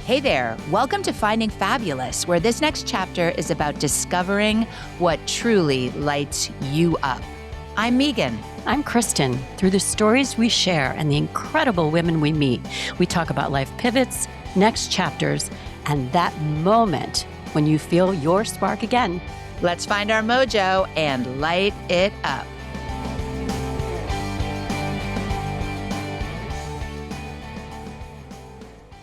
Hey there, welcome to Finding Fabulous, where this next chapter is about discovering what truly lights you up. I'm Meghan. I'm Kristin. Through the stories we share and the incredible women we meet, we talk about life pivots, next chapters, and that moment when you feel your spark again. Let's find our mojo and light it up.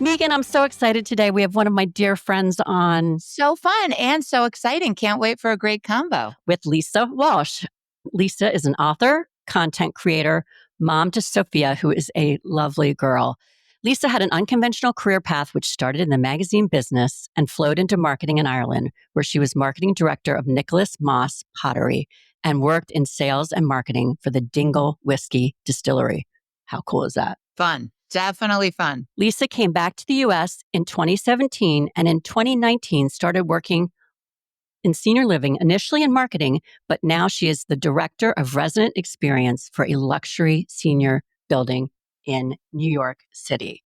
Meghan, I'm so excited today. We have one of my dear friends on. So fun and so exciting. Can't wait for a great combo. With Lisa Walsh. Lisa is an author, content creator, mom to Sophia, who is a lovely girl. Lisa had an unconventional career path which started in the magazine business and flowed into marketing in Ireland, where she was marketing director of Nicholas Moss Pottery and worked in sales and marketing for the Dingle Whiskey Distillery. How cool is that? Fun. Definitely fun. Lisa came back to the U.S. in 2017 and in 2019 started working in senior living, initially in marketing, but now she is the director of resident experience for a luxury senior building in New York City.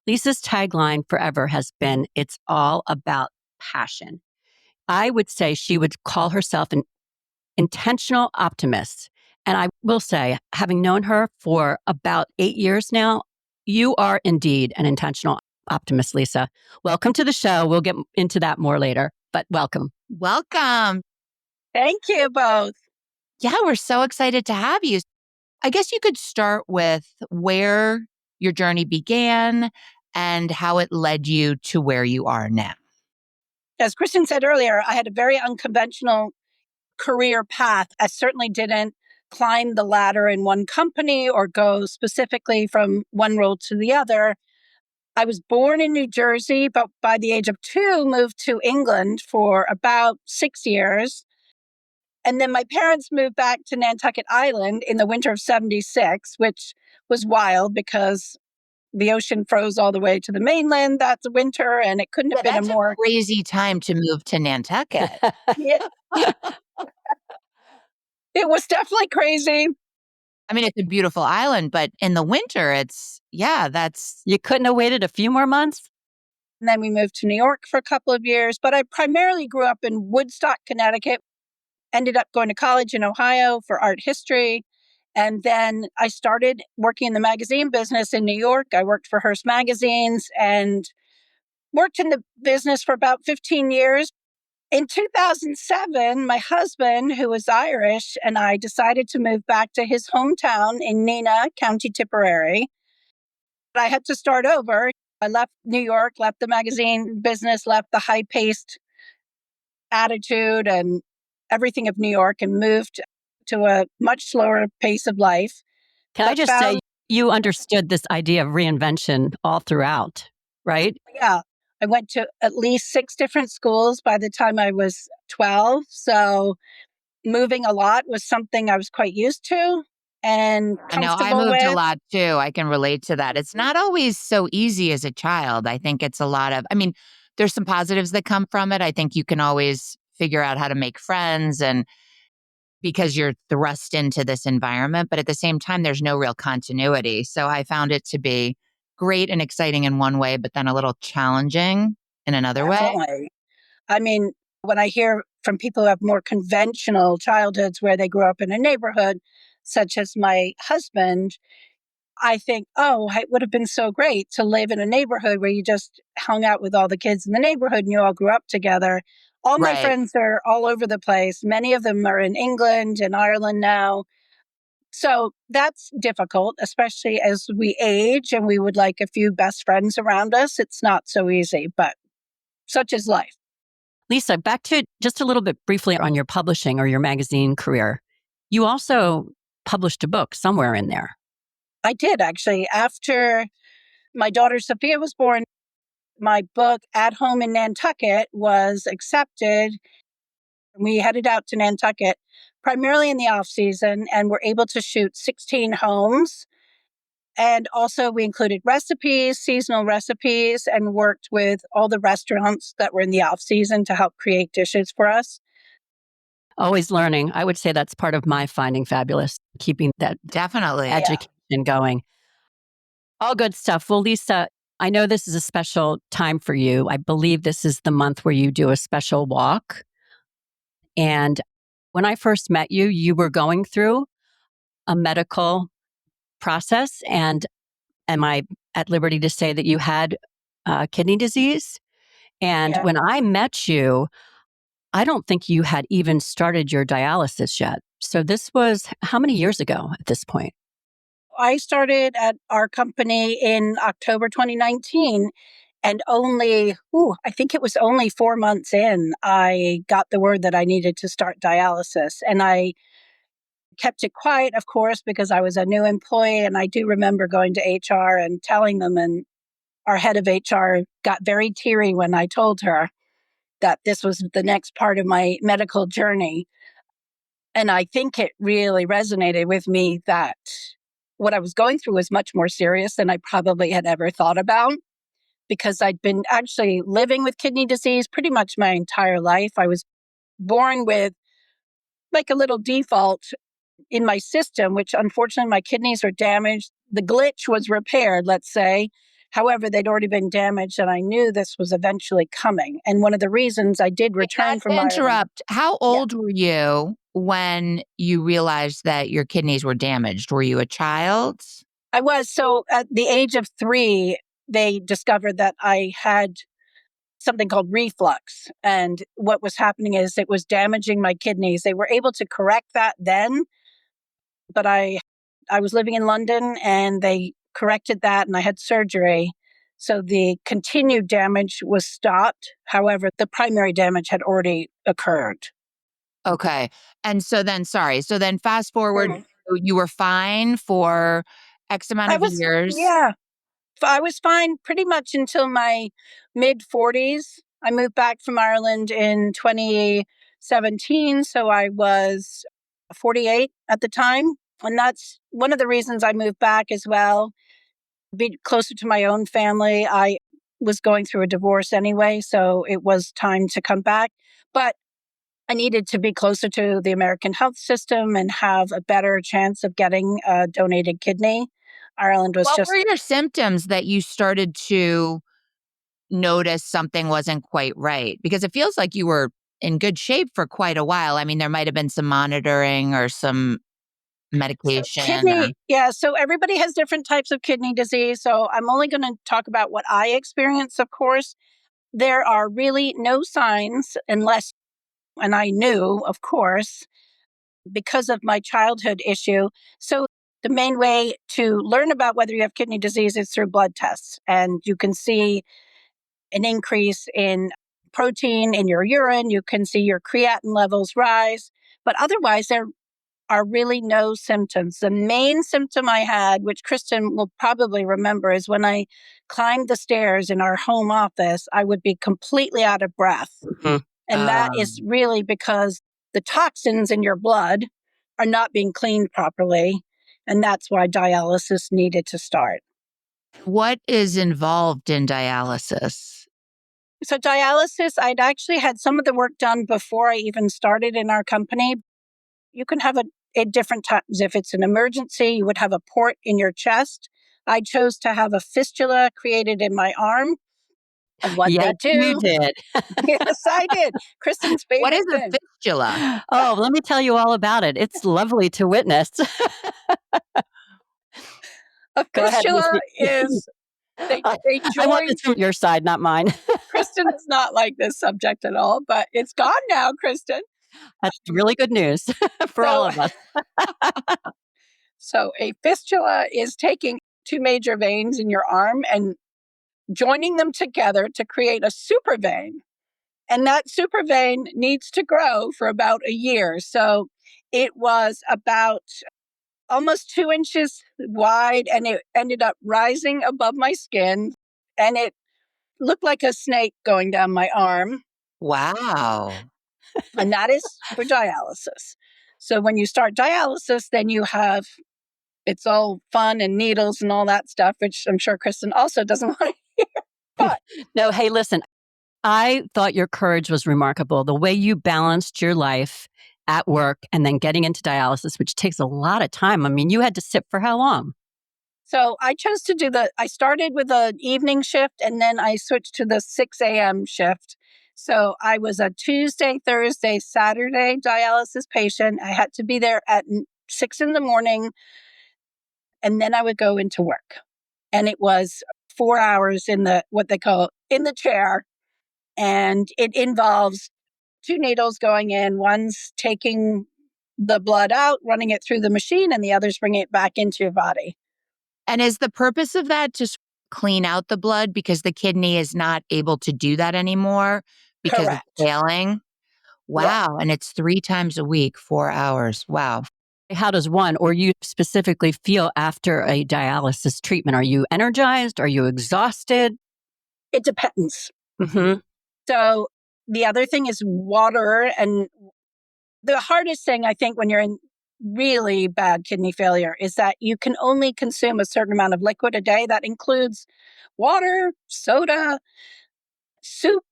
Lisa's tagline forever has been, "It's all about passion." I would say she would call herself an intentional optimist. And I will say, having known her for about 8 years now, you are indeed an intentional optimist, Lisa. Welcome to the show. We'll get into that more later, but welcome. Welcome. Thank you both. Yeah, we're so excited to have you. I guess you could start with where your journey began and how it led you to where you are now. As Kristin said earlier, I had a very unconventional career path. I certainly didn't climb the ladder in one company or go specifically from one role to the other. I was born in New Jersey, but by the age of 2, moved to England for about 6 years. And then my parents moved back to Nantucket Island in the winter of 76, which was wild because the ocean froze all the way to the mainland that winter, and it couldn't have been That's a more crazy time to move to Nantucket. Yeah. It was definitely crazy. I mean, it's a beautiful island, but in the winter, that's... You couldn't have waited a few more months? And then we moved to New York for a couple of years, but I primarily grew up in Woodstock, Connecticut, ended up going to college in Ohio for art history. And then I started working in the magazine business in New York. I worked for Hearst Magazines and worked in the business for about 15 years. In 2007, my husband, who was Irish, and I decided to move back to his hometown in Neenah, County Tipperary. I had to start over. I left New York, left the magazine business, left the high-paced attitude and everything of New York and moved to a much slower pace of life. Can I just say, you understood this idea of reinvention all throughout, right? Yeah. I went to at least 6 different schools by the time I was 12. So moving a lot was something I was quite used to and I know comfortable I moved with. a lot too. I can relate to that. It's not always so easy as a child. I think it's a lot of, there's some positives that come from it. I think you can always figure out how to make friends and because you're thrust into this environment, but at the same time, there's no real continuity. So I found it to be great and exciting in one way, but then a little challenging in another way. Definitely. I mean, when I hear from people who have more conventional childhoods where they grew up in a neighborhood, such as my husband, I think, oh, it would have been so great to live in a neighborhood where you just hung out with all the kids in the neighborhood and you all grew up together. All my Right. friends are all over the place. Many of them are in England and Ireland now. So that's difficult, especially as we age and we would like a few best friends around us. It's not so easy, but such is life. Lisa, back to just a little bit briefly on your publishing or your magazine career. You also published a book somewhere in there. I did actually. After my daughter Sophia was born, my book, At Home in Nantucket, was accepted. We headed out to Nantucket primarily in the off season and were able to shoot 16 homes. And also we included recipes, seasonal recipes, and worked with all the restaurants that were in the off season to help create dishes for us. Always learning. I would say that's part of my Finding Fabulous, keeping that Definitely. education going. All good stuff. Well, Lisa, I know this is a special time for you. I believe this is the month where you do a special walk. And when I first met you, you were going through a medical process. And am I at liberty to say that you had kidney disease? And Yeah. when I met you, I don't think you had even started your dialysis yet. So this was how many years ago at this point? I started at our company in October 2019, and I think it was only 4 months in, I got the word that I needed to start dialysis. And I kept it quiet, of course, because I was a new employee. And I do remember going to HR and telling them, and our head of HR got very teary when I told her that this was the next part of my medical journey. And I think it really resonated with me that what I was going through was much more serious than I probably had ever thought about, because I'd been actually living with kidney disease pretty much my entire life. I was born with like a little default in my system, which unfortunately my kidneys are damaged. The glitch was repaired, let's say. However, they'd already been damaged, and I knew this was eventually coming. And one of the reasons I did Wait, return not from to Ireland. interrupt, how Yeah, old were you when you realized that your kidneys were damaged? Were you a child? I was. So at the age of 3, they discovered that I had something called reflux. And what was happening is it was damaging my kidneys. They were able to correct that then, but I was living in London and they corrected that and I had surgery. So the continued damage was stopped. However, the primary damage had already occurred. Okay. And so then, sorry. So then fast forward, Mhm. you were fine for X amount I of was, years. yeah, I was fine pretty much until my mid 40s. I moved back from Ireland in 2017. So I was 48 at the time. And that's one of the reasons I moved back as well, be closer to my own family. I was going through a divorce anyway, so it was time to come back. But I needed to be closer to the American health system and have a better chance of getting a donated kidney. Ireland was What were just your symptoms that you started to notice something wasn't quite right? Because it feels like you were in good shape for quite a while. I mean, there might have been some monitoring or some so medication or kidney. Yeah, so everybody has different types of kidney disease. So I'm only going to talk about what I experienced, of course. There are really no signs unless, and I knew, of course, because of my childhood issue. So the main way to learn about whether you have kidney disease is through blood tests. And you can see an increase in protein in your urine. You can see your creatinine levels rise. But otherwise, there are really no symptoms. The main symptom I had, which Kristin will probably remember, is when I climbed the stairs in our home office, I would be completely out of breath. Mhm. And that is really because the toxins in your blood are not being cleaned properly. And that's why dialysis needed to start. what is involved in dialysis? So, dialysis, I'd actually had some of the work done before I even started in our company. You can have it at different times. If it's an emergency, you would have a port in your chest. I chose to have a fistula created in my arm. And what Yes, they you do, did. yes, I did. Kristin's What is favorite a thing. fistula? Oh, let me tell you all about it. It's lovely to witness. A Go ahead with fistula it. is they I want this join. from your side, not mine. Kristen does not like this subject at all, but it's gone now, Kristin. That's really good news for all So, of us. so a fistula is taking two major veins in your arm and joining them together to create a super vein. And that super vein needs to grow for about a year. So it was about almost 2 inches wide and it ended up rising above my skin and it looked like a snake going down my arm. Wow. And that is for dialysis. So when you start dialysis, then you have it's all fun and needles and all that stuff, which I'm sure Kristen also doesn't want to hear. But No, hey, listen, I thought your courage was remarkable. The way you balanced your life at work and then getting into dialysis, which takes a lot of time. I mean, you had to sit for how long? So I chose to I started with an evening shift and then I switched to the 6 a.m. shift. So I was a Tuesday, Thursday, Saturday dialysis patient. I had to be there at 6 in the morning and then I would go into work. And it was 4 hours in what they call in the chair. And it involves two needles going in. One's taking the blood out, running it through the machine, and the other's bringing it back into your body. And is the purpose of that just clean out the blood because the kidney is not able to do that anymore because it's Correct. failing? Yeah. Wow. And it's 3 times a week, 4 hours. Wow. How does one or you specifically feel after a dialysis treatment? Are you energized? Are you exhausted? It depends. Mm-hmm. So the other thing is water. And the hardest thing, I think, when you're in really bad kidney failure is that you can only consume a certain amount of liquid a day. That includes water, soda, soup,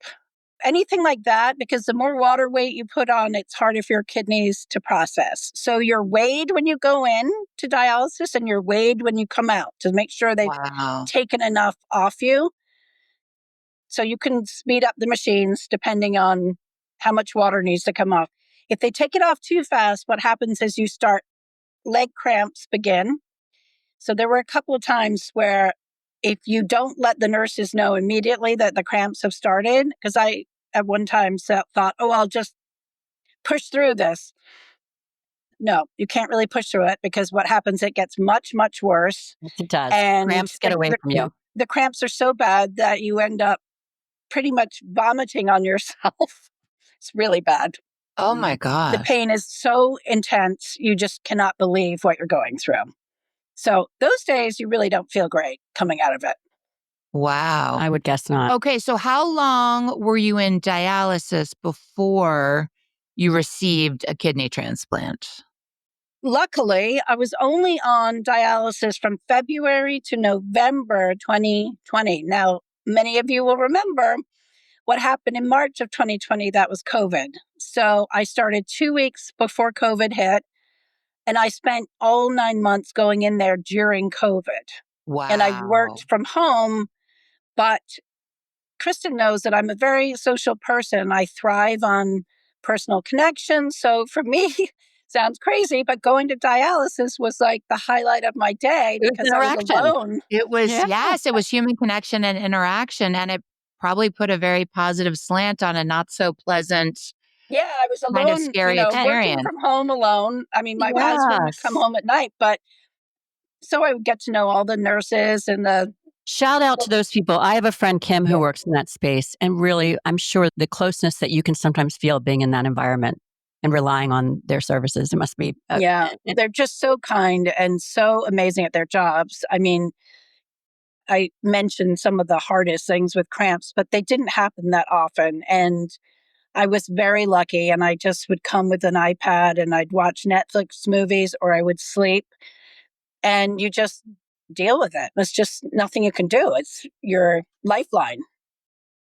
anything like that, because the more water weight you put on, it's harder for your kidneys to process. So you're weighed when you go in to dialysis and you're weighed when you come out to make sure they've Wow. taken enough off you. So you can speed up the machines depending on how much water needs to come off. If they take it off too fast, what happens is you start leg cramps begin. So there were a couple of times where if you don't let the nurses know immediately that the cramps have started, because I at one time thought, oh, I'll just push through this. No, you can't really push through it because what happens, it gets much, much worse. Yes, it does. And Cramps get away from you. the cramps are so bad that you end up pretty much vomiting on yourself. It's really bad. Oh my The gosh. pain is so intense, you just cannot believe what you're going through. So those days, you really don't feel great coming out of it. Wow. I would guess not. Okay, so how long were you in dialysis before you received a kidney transplant? Luckily, I was only on dialysis from February to November 2020. Now, many of you will remember what happened in March of 2020. That was COVID. So I started 2 weeks before COVID hit, and I spent all 9 months going in there during COVID. And I Wow. worked from home, but Kristin knows that I'm a very social person. I thrive on personal connections. So for me, sounds crazy, but going to dialysis was like the highlight of my day It was because I was interaction. alone. It was, Yeah. yes, it was human connection and interaction. And it probably put a very positive slant on a not so pleasant, Yeah, I was kind of alone, scary working experience. from home alone. I mean, my husband would come Yes. home at night, but so I would get to know all the nurses and the, Shout out to those people. I have a friend, Kim, who works in that space. And really, I'm sure the closeness that you can sometimes feel being in that environment and relying on their services, it must be. yeah, they're just so kind and so amazing at their jobs. I mean, I mentioned some of the hardest things with cramps, but they didn't happen that often. And I was very lucky. And I just would come with an iPad and I'd watch Netflix movies or I would sleep. And you just deal with it. There's just nothing you can do. It's your lifeline.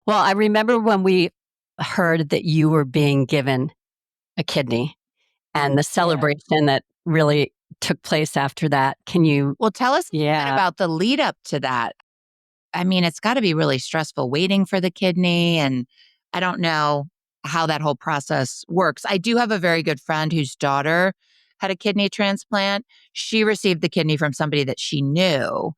Well, I remember when we heard that you were being given a kidney and the celebration that really took place after that. Can you? Well, tell us a bit Yeah. about the lead up to that. I mean, it's got to be really stressful waiting for the kidney. And I don't know how that whole process works. I do have a very good friend whose daughter had a kidney transplant. She received the kidney from somebody that she knew,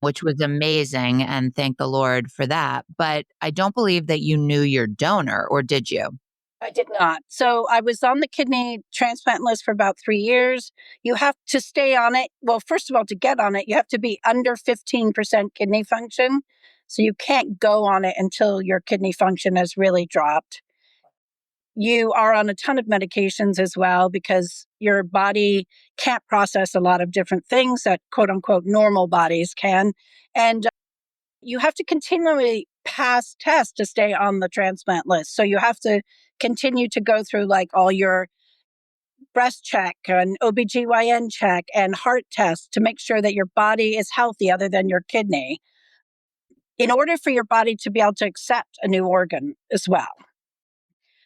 which was amazing. And thank the Lord for that. But I don't believe that you knew your donor, or did you? I did not. So I was on the kidney transplant list for about 3 years. You have to stay on it. Well, first of all, to get on it, you have to be under 15% kidney function. So you can't go on it until your kidney function has really dropped. You are on a ton of medications as well because your body can't process a lot of different things that quote unquote normal bodies can. And you have to continually pass tests to stay on the transplant list. So you have to continue to go through like all your breast check and OBGYN check and heart tests to make sure that your body is healthy other than your kidney in order for your body to be able to accept a new organ as well.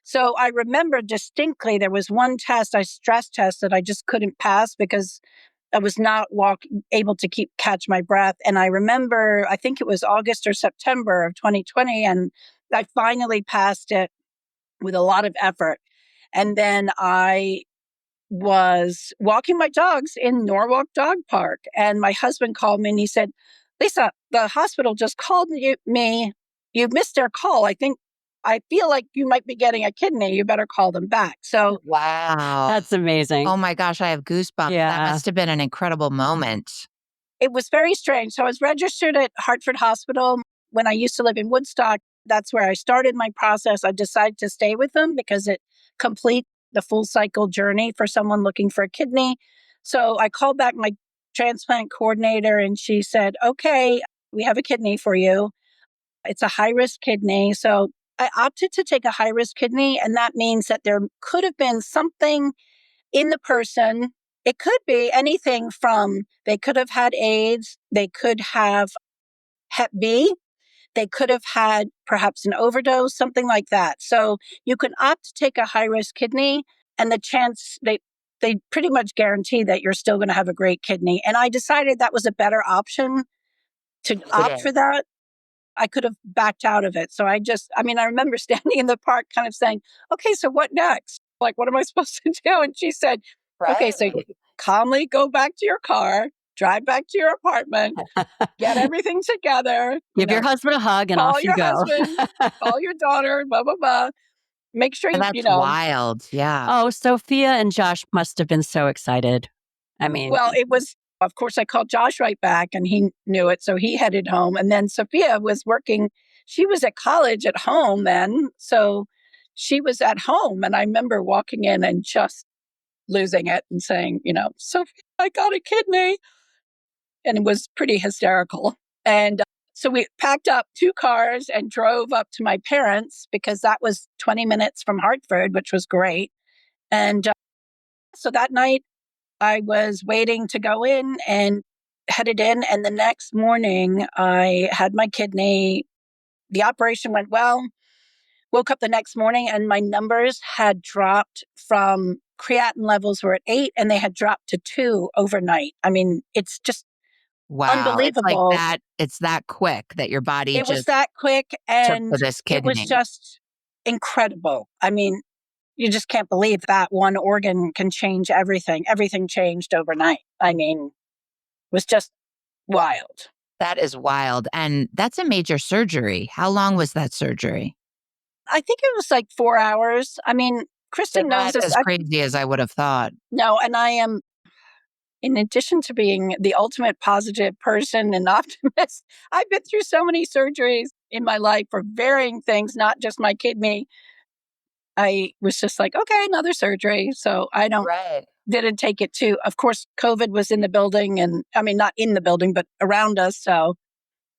So I remember distinctly there was one test, I stress test that I just couldn't pass because I was not able to catch my breath. And I remember, I think it was August or September of 2020, and I finally passed it with a lot of effort. And then I was walking my dogs in Norwalk Dog Park, and my husband called me and he said, "Lisa, the hospital just called me. You missed their call. I feel like you might be getting a kidney. You better call them back." So Wow. That's amazing. Oh my gosh, I have goosebumps. That Yeah. must have been an incredible moment. it was very strange. So I was registered at Hartford Hospital when I used to live in Woodstock. That's where I started my process. I decided to stay with them because it completes the full cycle journey for someone looking for a kidney. So I called back my transplant coordinator and she said, "Okay, we have a kidney for you. It's a high risk kidney." So I opted to take a high risk kidney. And that means that there could have been something in the person. It could be anything from they could have had AIDS, they could have Hep B, they could have had perhaps an overdose, something like that. So you can opt to take a high risk kidney, and the chance they pretty much guarantee that you're still going to have a great kidney. And I decided that was a better option to opt for that. I could have backed out of it. So I remember standing in the park kind of saying, "Okay, so what next? Like, what am I supposed to do?" And she said, "Okay, so calmly go back to your car, drive back to your apartment, get everything together, Give your husband a hug and call off you your go. husband, call your daughter, blah, blah, blah. Make sure And that's wild. Yeah. Oh, Sophia and Josh must have been so excited. I mean, Well, it was, of course, I called Josh right back and he knew it. So he headed home. And then Sophia was working. She was at college at home then. So she was at home. And I remember walking in and just losing it and saying, "Sophia, I got a kidney." And it was pretty hysterical. And so we packed up 2 cars and drove up to my parents because that was 20 minutes from Hartford, which was great. And so that night, I was waiting to go in and headed in. And the next morning, I had my kidney. The operation went well. Woke up the next morning and my numbers had dropped from creatinine levels were at 8 and they had dropped to 2 overnight. I mean, it's just Wow. It's like unbelievable. that. It's that quick that your body It was just that quick took and to this it was kidney. just incredible. I mean, you just can't believe that one organ can change everything. Everything changed overnight. I mean, it was just wild. That is wild. And that's a major surgery. How long was that surgery? I think it was like 4 hours. I mean, So Kristin knows not this. as crazy as I would have thought. No, and I am, in addition to being the ultimate positive person and optimist, I've been through so many surgeries in my life for varying things, not just my kidney. I was just like, okay, another surgery. So I Right. didn't take it too. Of course, COVID was in the building and I mean, not in the building, but around us. So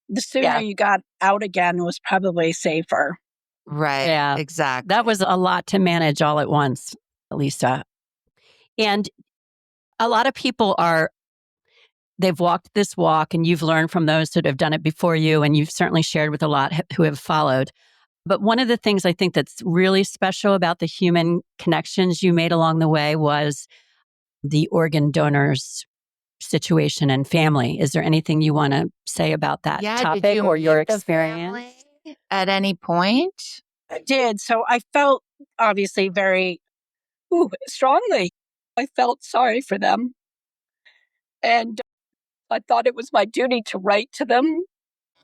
the sooner yeah, you got out again was probably safer. Right. yeah. Exactly. That was a lot to manage all at once, Lisa. And a lot of people they've walked this walk and you've learned from those that have done it before you. And you've certainly shared with a lot who have followed. But one of the things I think that's really special about the human connections you made along the way was the organ donors situation and family. Is there anything you want to say about that Yeah. Did topic you or your meet the experience? family at any point? I did. So I felt obviously very strongly. I felt sorry for them. And I thought it was my duty to write to them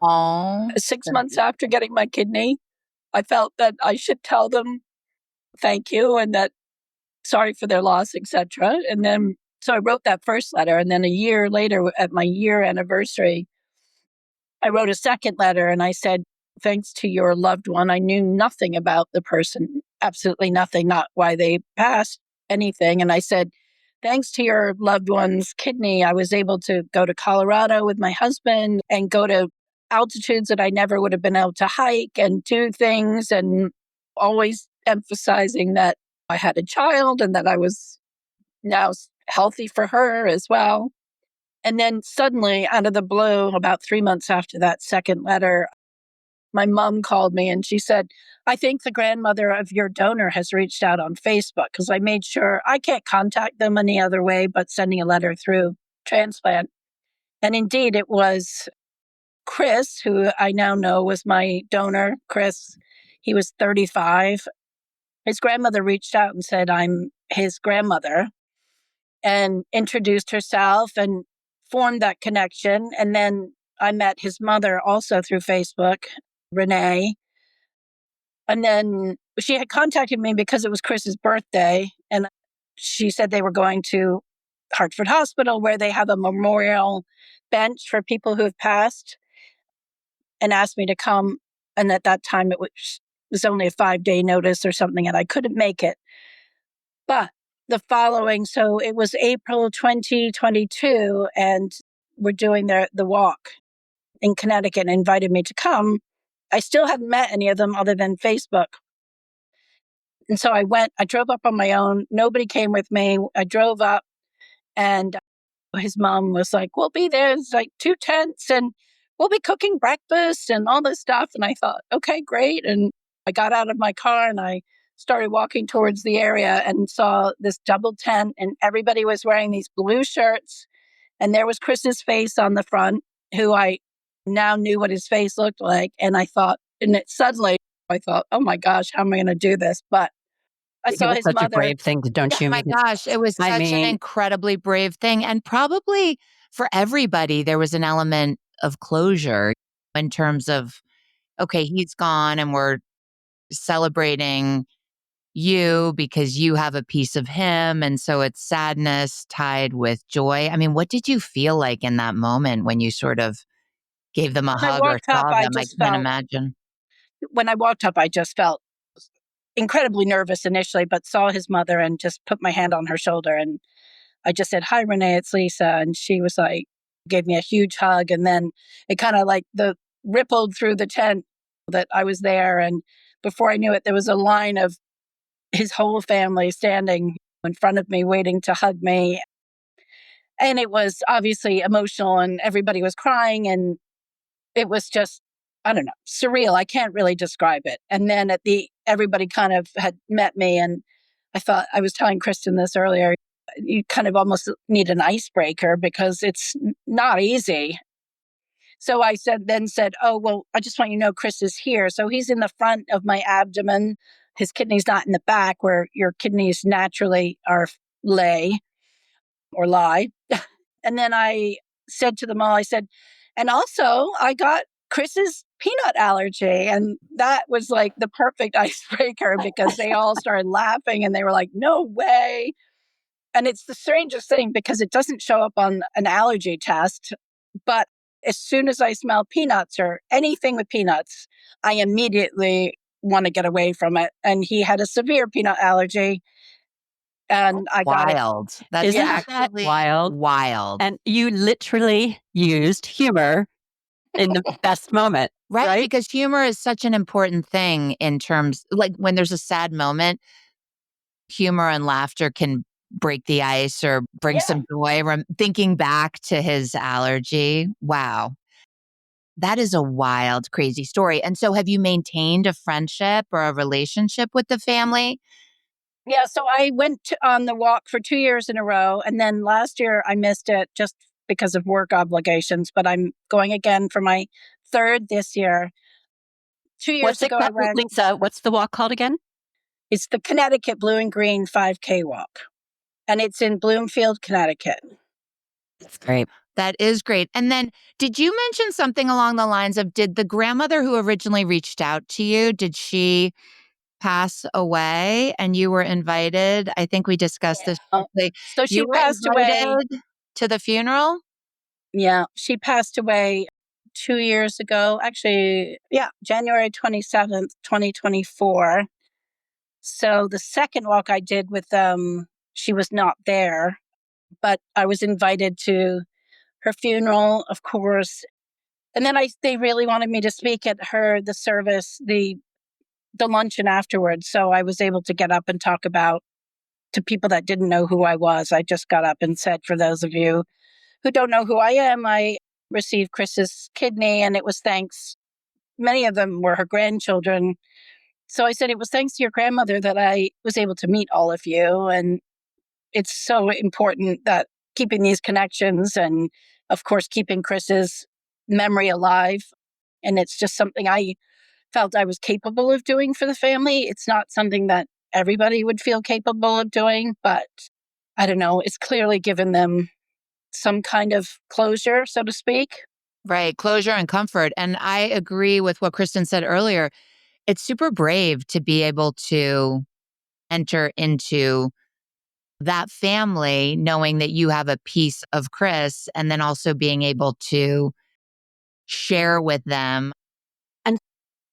Oh, 6 months after getting my kidney. I felt that I should tell them thank you and that sorry for their loss, etc. And then, so I wrote that first letter. And then a year later, at my year anniversary, I wrote a second letter and I said, "Thanks to your loved one, I knew nothing about the person, absolutely nothing, not why they passed, anything." And I said, "Thanks to your loved one's kidney, I was able to go to Colorado with my husband and go to altitudes that I never would have been able to hike and do things." And always emphasizing that I had a child and that I was now healthy for her as well. And then suddenly, out of the blue, about 3 months after that second letter, my mom called me and she said, "I think the grandmother of your donor has reached out on Facebook," because I made sure I can't contact them any other way but sending a letter through transplant. And indeed, it was Chris, who I now know was my donor. Chris, he was 35. His grandmother reached out and said, I'm his grandmother, and introduced herself and formed that connection. And then I met his mother also through Facebook, Renee. And then she had contacted me because it was Chris's birthday. And she said they were going to Hartford Hospital, where they have a memorial bench for people who have passed, and asked me to come. And at that time, was only a 5-day notice or something, and I couldn't make it. But the following, so it was April 2022, and we're doing the walk in Connecticut, and invited me to come. I still hadn't met any of them other than Facebook. And so I drove up on my own. Nobody came with me. I drove up, and his mom was like, we'll be there. It's like 2 tents, and we'll be cooking breakfast and all this stuff. And I thought, okay, great. And I got out of my car and I started walking towards the area and saw this double tent, and everybody was wearing these blue shirts. And there was Chris's face on the front, who I now knew what his face looked like. And I thought, I thought, oh my gosh, how am I going to do this? But I It saw was his such a mother. brave thing, don't you? Oh my gosh, it was I such an mean, incredibly brave thing. And probably for everybody, there was an element of closure in terms of, okay, he's gone and we're celebrating you because you have a piece of him. And so it's sadness tied with joy. I mean, what did you feel like in that moment when you sort of gave them a When I hug or walked up, saw them? I can't imagine. I just felt incredibly nervous initially, but saw his mother and just put my hand on her shoulder. And I just said, hi, Renee, it's Lisa. And she was like, gave me a huge hug. And then it kind of like the rippled through the tent that I was there. And before I knew it, there was a line of his whole family standing in front of me, waiting to hug me. And it was obviously emotional, and everybody was crying. And it was just, I don't know, surreal. I can't really describe it. And then everybody kind of had met me, and I thought, I was telling Kristin this earlier, you kind of almost need an icebreaker because it's not easy. So I said, oh, well, I just want you to know Chris is here. So he's in the front of my abdomen. His kidney's not in the back where your kidneys naturally are lay or lie. And then I said to them all, I said, and also I got Chris's peanut allergy. And that was like the perfect icebreaker because they all started laughing and they were like, no way. And it's the strangest thing because it doesn't show up on an allergy test. But as soon as I smell peanuts or anything with peanuts, I immediately want to get away from it. And he had a severe peanut allergy. And I got it. Wild. That's isn't that actually wild? wild. And you literally used humor in the best moment, Right? right? Because humor is such an important thing in terms, like when there's a sad moment, humor and laughter can break the ice or bring Yeah. some joy. Thinking back to his allergy. Wow. That is a wild, crazy story. And so have you maintained a friendship or a relationship with the family? Yeah, so I went on the walk for 2 years in a row. And then last year I missed it just because of work obligations, but I'm going again for my third this year. 2 years What's it ago, I called, went. Lisa? What's the walk called again? It's the Connecticut Blue and Green 5K walk, and it's in Bloomfield, Connecticut. That's great. That is great. And then did you mention something along the lines of, did the grandmother who originally reached out to you, did she pass away and you were invited? I think we discussed this Yeah. briefly. So You she were passed away. invited to the funeral? Yeah, she passed away 2 years ago. Actually, yeah, January 27th, 2024. So the second walk I did with them, she was not there, but I was invited to her funeral, of course. And then they really wanted me to speak at the service, the luncheon afterwards. So I was able to get up and talk about to people that didn't know who I was. I just got up and said, for those of you who don't know who I am, I received Chris's kidney, and it was thanks. Many of them were her grandchildren. So I said, it was thanks to your grandmother that I was able to meet all of you. And it's so important that keeping these connections and, of course, keeping Chris's memory alive. And it's just something I felt I was capable of doing for the family. It's not something that everybody would feel capable of doing, but I don't know. It's clearly given them some kind of closure, so to speak. Right. Closure and comfort. And I agree with what Kristin said earlier. It's super brave to be able to enter into that family, knowing that you have a piece of Chris, and then also being able to share with them. And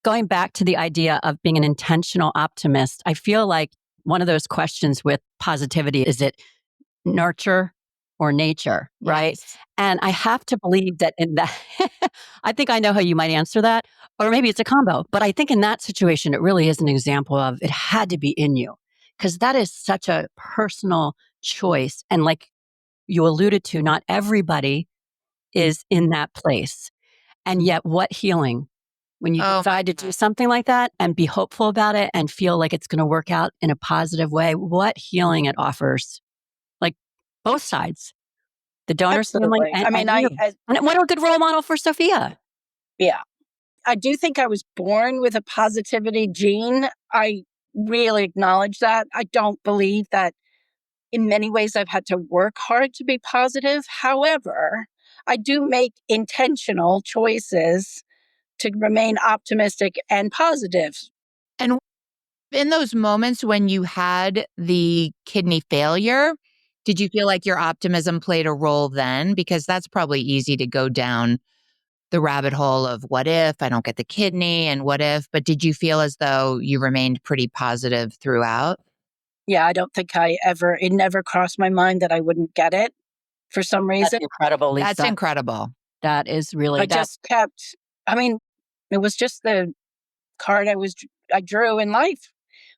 going back to the idea of being an intentional optimist, I feel like one of those questions with positivity is it nurture or nature, right? Yes. And I have to believe that in that, I think I know how you might answer that, or maybe it's a combo. But I think in that situation, it really is an example of it had to be in you because that is such a personal choice. And like you alluded to, not everybody is in that place. And yet, what healing when you Oh, decide to do something like that and be hopeful about it and feel like it's going to work out in a positive way, what healing it offers, like both sides, the donor's family Absolutely. I mean, and you. And what a good role model for Sophia. yeah, I do think I was born with a positivity gene. I really acknowledge that. I don't believe that in many ways I've had to work hard to be positive. However, I do make intentional choices to remain optimistic and positive. and in those moments when you had the kidney failure, did you feel like your optimism played a role then? Because that's probably easy to go down the rabbit hole of what if I don't get the kidney and what if, but did you feel as though you remained pretty positive throughout? Yeah, I don't think it never crossed my mind that I wouldn't get it for some That's reason. incredible, That's Lisa. incredible. That is really I just kept, I mean, it was just the card I drew in life.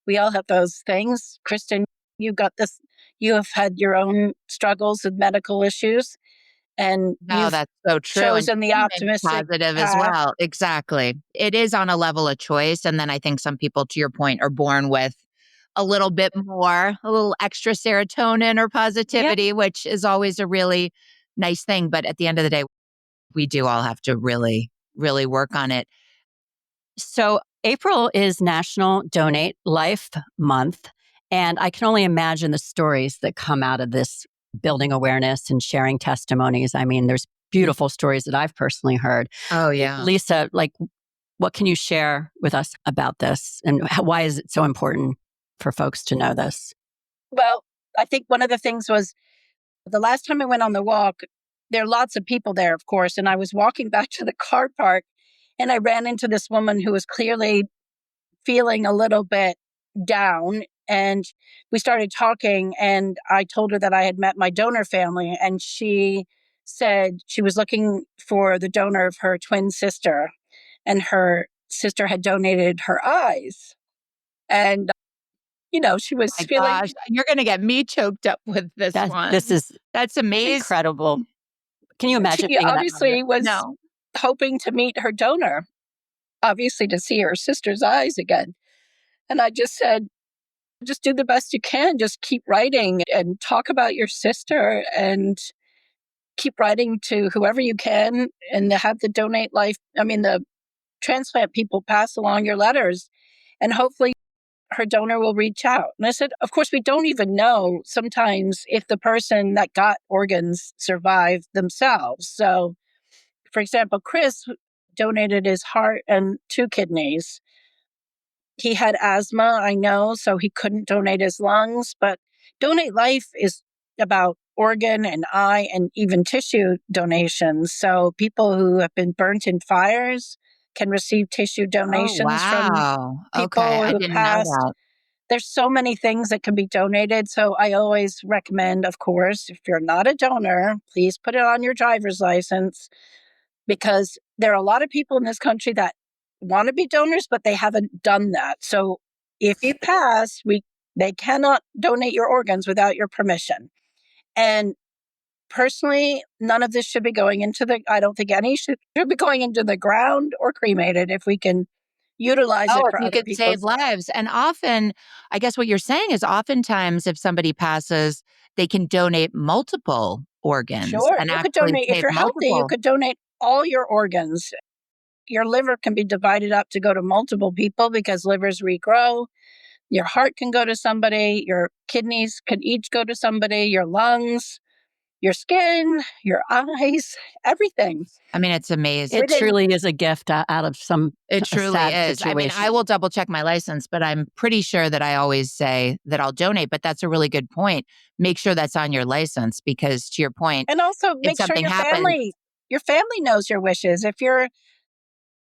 We all have those things. Kristin, you got this, you have had your own struggles with medical issues, and No, you've that's so true, and chosen the remain optimistic positive as path. well. Exactly. It is on a level of choice, and then I think some people, to your point, are born with a little bit more, a little extra serotonin or yeah. positivity, which is always a really nice thing, but at the end of the day, we do all have to really, really work on it. So April is National Donate Life Month. And I can only imagine the stories that come out of this building awareness and sharing testimonies. I mean, there's beautiful stories that I've personally heard. Oh, yeah. Lisa, like, what can you share with us about this? And why is it so important for folks to know this? Well, I think one of the things was the last time I went on the walk, there are lots of people there, of course, and I was walking back to the car park and I ran into this woman who was clearly feeling a little bit down. And we started talking, and I told her that I had met my donor family, and she said she was looking for the donor of her twin sister, and her sister had donated her eyes. And, she was My feeling, gosh, you're gonna get me choked up with this This one. is That's amazing. incredible. Can you imagine she being in that moment? obviously was No. hoping to meet her donor, obviously to see her sister's eyes again. And I just said, just do the best you can. Just keep writing and talk about your sister and keep writing to whoever you can and have the the transplant people pass along your letters and hopefully her donor will reach out. And I said, of course, we don't even know sometimes if the person that got organs survived themselves. So, for example, Chris donated his heart and 2 kidneys. He had asthma, I know, so he couldn't donate his lungs, but Donate Life is about organ and eye and even tissue donations. So people who have been burnt in fires can receive tissue Oh, donations from wow. Okay, people I who have didn't know passed. that. There's so many things that can be donated. So I always recommend, of course, if you're not a donor, please put it on your driver's license because there are a lot of people in this country that want to be donors, but they haven't done that. So if you pass, they cannot donate your organs without your permission. And personally, none of this should be going I don't think any should be going into the ground or cremated if we can utilize Oh, it if for you other could save people's. lives. And often, I guess what you're saying is oftentimes if somebody passes, they can donate multiple organs Sure. and You could actually donate, if save you're healthy, you multiple. could donate all your organs. Your liver can be divided up to go to multiple people because livers regrow. Your heart can go to somebody. Your kidneys can each go to somebody. Your lungs, your skin, your eyes, everything. I mean, it's amazing. It truly is a gift out of It a truly sad is. I mean, situation. I will double check my license, but I'm pretty sure that I always say that I'll donate. But that's a really good point. Make sure that's on your license because, to your point, And also if make sure something happens, your family knows your wishes. If you're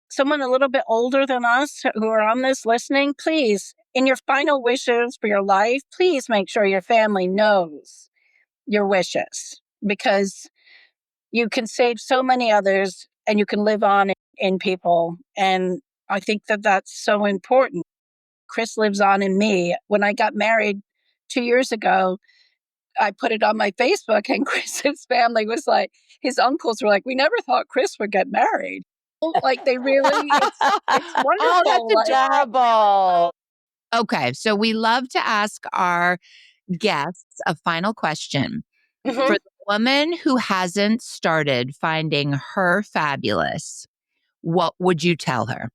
someone a little bit older than us who are on this listening, please, in your final wishes for your life, please make sure your family knows your wishes because you can save so many others and you can live on in people. And I think that that's so important. Chris lives on in me. When I got married 2 years ago, I put it on my Facebook, and Chris's family was like, his uncles were like, we never thought Chris would get married. Like they really, it's oh, wonderful. that's Like, adorable. Okay, so we love to ask our guests a final question. For mhm. the woman who hasn't started finding her fabulous, what would you tell her?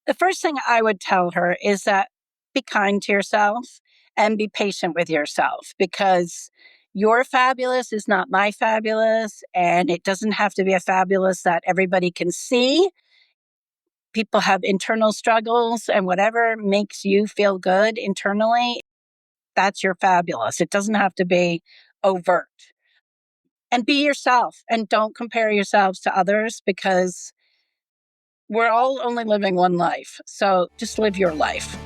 The first thing I would tell her is that be kind to yourself and be patient with yourself because your fabulous is not my fabulous, and it doesn't have to be a fabulous that everybody can see. People have internal struggles, and whatever makes you feel good internally, that's your fabulous. It doesn't have to be overt. And be yourself and don't compare yourselves to others because we're all only living one life. So just live your life.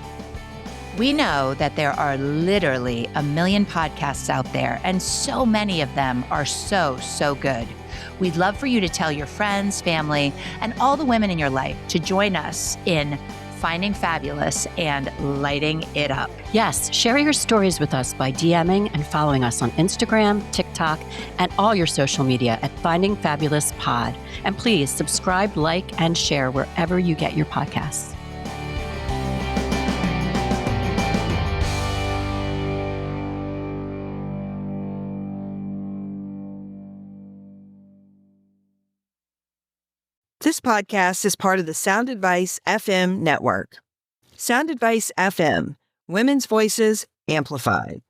We know that there are literally a million podcasts out there, and so many of them are so, so good. We'd love for you to tell your friends, family, and all the women in your life to join us in finding fabulous and lighting it up. Yes, share your stories with us by DMing and following us on Instagram, TikTok, and all your social media at Finding Fabulous Pod. And please subscribe, like, and share wherever you get your podcasts. This podcast is part of the Sound Advice FM network. Sound Advice FM, women's voices amplified.